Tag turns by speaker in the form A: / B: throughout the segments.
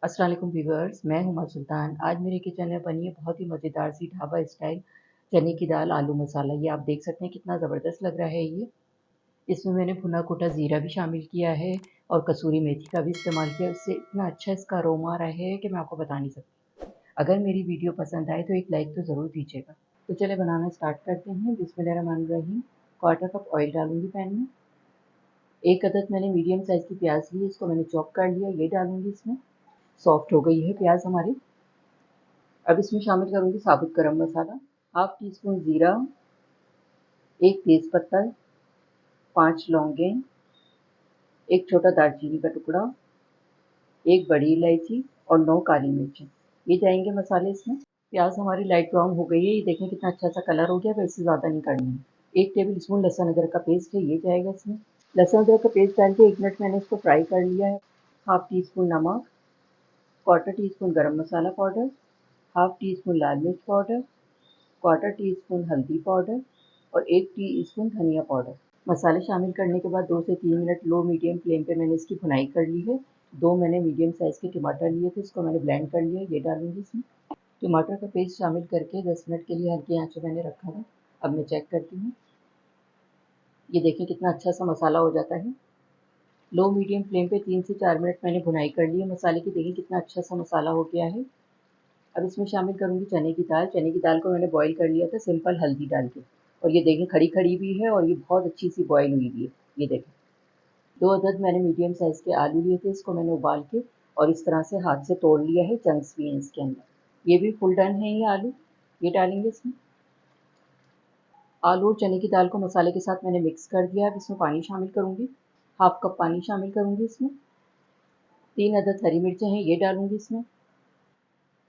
A: अस्सलाम वालेकुम व्यूअर्स, मैं हूं सुल्तान। आज मेरे किचन में बनी है बहुत ही मज़ेदार सी ढाबा स्टाइल चने की दाल आलू मसाला। ये आप देख सकते हैं कितना ज़बरदस्त लग रहा है ये। इसमें मैंने भुना कुटा ज़ीरा भी शामिल किया है और कसूरी मेथी का भी इस्तेमाल किया। इससे इतना अच्छा इसका अरोमा आ रहा है कि मैं आपको बता नहीं सकती। अगर मेरी वीडियो पसंद आए तो एक लाइक तो ज़रूर दीजिएगा। तो चले बनाना स्टार्ट करते हैं। बिस्मिल्लाहिर्रहमानिर्रहीम। क्वार्टर कप ऑयल डालूंगी पैन में। एक अदद मैंने मीडियम साइज़ की प्याज ली, इसको मैंने चॉप कर लिया, ये डालूंगी इसमें। सॉफ्ट हो गई है प्याज हमारी। अब इसमें शामिल करूंगी साबुत गरम मसाला, हाफ टी स्पून ज़ीरा, एक तेज पत्ता, 5 लौंगें, एक छोटा दालचीनी का टुकड़ा, एक बड़ी इलायची और 9 काली मिर्चें। ये जाएंगे मसाले इसमें। प्याज हमारी लाइट ब्राउन हो गई है, ये देखें कितना अच्छा सा कलर हो गया, पर इससे ज़्यादा नहीं करनी है। 1 टेबल स्पून लहसुन अदरक का पेस्ट है, ये जाएगा इसमें। लहसुन अदरक का पेस्ट डाल के 1 मिनट मैंने इसको फ्राई कर लिया है। हाफ टी स्पून नमक, क्वार्टर टी स्पून गरम मसाला पाउडर, हाफ टी स्पून लाल मिर्च पाउडर, क्वार्टर टी स्पून हल्दी पाउडर और 1 टीस्पून धनिया पाउडर। मसाले शामिल करने के बाद 2 से 3 मिनट लो मीडियम फ्लेम पे मैंने इसकी भुनाई कर ली है। 2 मैंने मीडियम साइज़ के टमाटर लिए थे, इसको मैंने ब्लेंड कर लिया, ये डालूंगी इसमें। टमाटर का पेस्ट शामिल करके 10 मिनट के लिए हल्की आंच पे मैंने रखा था। अब मैं चेक करती हूँ। ये देखिए कितना अच्छा सा मसाला हो जाता है। लो मीडियम फ्लेम पे 3 से 4 मिनट मैंने भुनाई कर ली है मसाले की। देखिए कितना अच्छा सा मसाला हो गया है। अब इसमें शामिल करूँगी चने की दाल। चने की दाल को मैंने बॉईल कर लिया था सिंपल हल्दी डाल के, और ये देखें खड़ी-खड़ी भी है और ये बहुत अच्छी सी बॉईल हुई भी है। ये देखें। 2 अदद मैंने मीडियम साइज़ के आलू लिए थे, इसको मैंने उबाल के और इस तरह से हाथ से तोड़ लिया है, चंक्स भी हैं इसके अंदर। ये भी फुल डन है ये आलू, ये डालेंगे इसमें। आलू और चने की दाल को मसाले के साथ मैंने मिक्स कर दिया। अब इसमें पानी शामिल करूँगी, हाफ कप पानी शामिल करूँगी इसमें। 3 अदद हरी मिर्चें हैं, ये डालूँगी इसमें।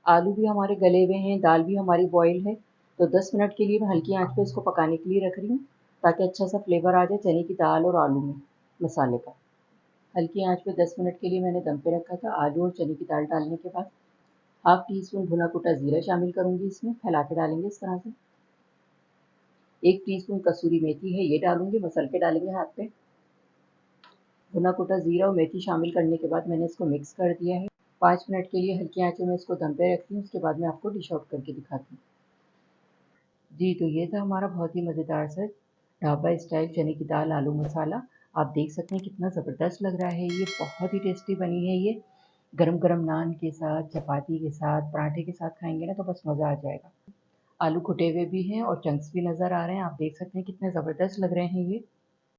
A: आलू भी हमारे गले हुए हैं, दाल भी हमारी बॉयल है, तो 10 मिनट के लिए मैं हल्की आंच पे इसको पकाने के लिए रख रही हूँ, ताकि अच्छा सा फ्लेवर आ जाए चने की दाल और आलू में मसाले का। हल्की आंच पे 10 मिनट के लिए मैंने दम पे रखा था। आलू और चने की दाल डालने के बाद हाफ टी स्पून भुना कुटा ज़ीरा शामिल करूँगी इसमें, फैला के डालेंगे इस तरह से। 1 टीस्पून कसूरी मेथी है, ये डालूँगी, मसल के डालेंगे हाथ पे। भुना कुटा ज़ीरा और मेथी शामिल करने के बाद मैंने इसको मिक्स कर दिया है। 5 मिनट के लिए हल्की आंच में इसको दम पे रखती हूँ, उसके बाद मैं आपको डिश आउट करके दिखाती हूँ। जी, तो ये था हमारा बहुत ही मज़ेदार सा ढाबा स्टाइल चने की दाल आलू मसाला। आप देख सकते हैं कितना ज़बरदस्त लग रहा है ये, बहुत ही टेस्टी बनी है ये। गरम-गरम नान के साथ, चपाती के साथ, पराठे के साथ खाएँगे ना तो बस मज़ा आ जाएगा। आलू कुटे हुए भी हैं और चंक्स भी नज़र आ रहे हैं, आप देख सकते हैं कितने ज़बरदस्त लग रहे हैं ये।